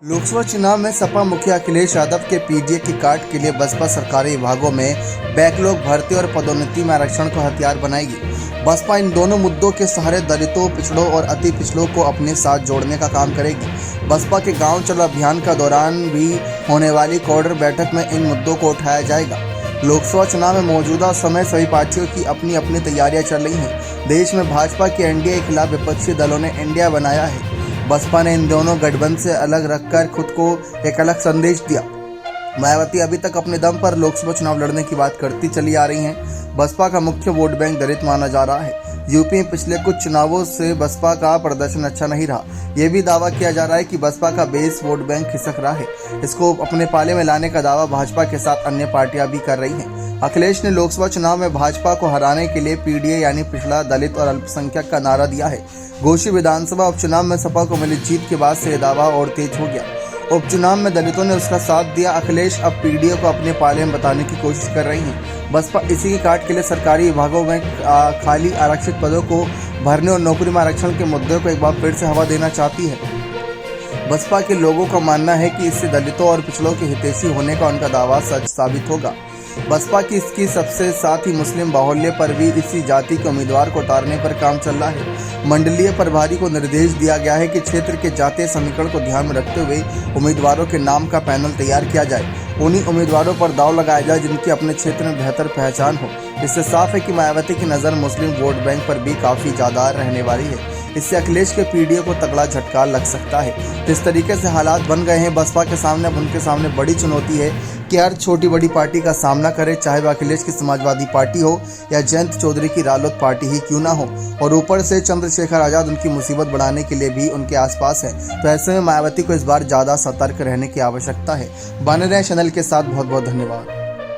लोकसभा चुनाव में सपा मुखिया अखिलेश यादव के पीडीए की काट के लिए बसपा सरकारी विभागों में बैकलॉग भर्ती और पदोन्नति में आरक्षण को हथियार बनाएगी। बसपा इन दोनों मुद्दों के सहारे दलितों, पिछड़ों और अति पिछड़ों को अपने साथ जोड़ने का काम करेगी। बसपा के गांव चलो अभियान का दौरान भी होने वाली कॉर्डर बैठक में इन मुद्दों को उठाया जाएगा। लोकसभा चुनाव में मौजूदा समय सभी पार्टियों की अपनी अपनी तैयारियां चल रही हैं। देश में भाजपा के एनडीए के खिलाफ विपक्षी दलों ने इंडिया बनाया है। बसपा ने इन दोनों गठबंधन से अलग रखकर खुद को एक अलग संदेश दिया। मायावती अभी तक अपने दम पर लोकसभा चुनाव लड़ने की बात करती चली आ रही हैं। बसपा का मुख्य वोट बैंक दलित माना जा रहा है। यूपी में पिछले कुछ चुनावों से बसपा का प्रदर्शन अच्छा नहीं रहा। यह भी दावा किया जा रहा है कि बसपा का बेस वोट बैंक खिसक रहा है। इसको अपने पाले में लाने का दावा भाजपा के साथ अन्य पार्टियां भी कर रही हैं। अखिलेश ने लोकसभा चुनाव में भाजपा को हराने के लिए पीडीए यानी पिछड़ा, दलित और अल्पसंख्यक का नारा दिया है। घोसी विधानसभा उपचुनाव में सपा को मिली जीत के बाद से यह दावा और तेज हो गया। उपचुनाव में दलितों ने उसका साथ दिया। अखिलेश अब पीडीए को अपने पाले में बताने की कोशिश कर रही हैं। बसपा इसी की काट के लिए सरकारी विभागों में खाली आरक्षित पदों को भरने और नौकरी में आरक्षण के मुद्दे को एक बार फिर से हवा देना चाहती है। बसपा के लोगों का मानना है कि इससे दलितों और पिछड़ों के हितैषी होने का उनका दावा सच साबित होगा। बसपा की इसकी सबसे साथ ही मुस्लिम बाहुल्य पर भी इसी जाति के उम्मीदवार को उतारने पर काम चल रहा है। मंडलीय प्रभारी को निर्देश दिया गया है कि क्षेत्र के जातीय समीकरण को ध्यान में रखते हुए उम्मीदवारों के नाम का पैनल तैयार किया जाए। उन्हीं उम्मीदवारों पर दाव लगाया जाए जिनकी अपने क्षेत्र में बेहतर पहचान हो। इससे साफ है कि मायावती की नज़र मुस्लिम वोट बैंक पर भी काफ़ी ज़्यादा रहने वाली है। इससे अखिलेश के पीडीए को तगड़ा झटका लग सकता है। जिस तरीके से हालात बन गए हैं बसपा के सामने, अब उनके सामने बड़ी चुनौती है कि हर छोटी बड़ी पार्टी का सामना करे, चाहे वह अखिलेश की समाजवादी पार्टी हो या जयंत चौधरी की रालोद पार्टी ही क्यों ना हो। और ऊपर से चंद्रशेखर आजाद उनकी मुसीबत बढ़ाने के लिए भी उनके आसपास है। तो ऐसे में मायावती को इस बार ज़्यादा सतर्क रहने की आवश्यकता है। बने रहें चैनल के साथ। बहुत बहुत धन्यवाद।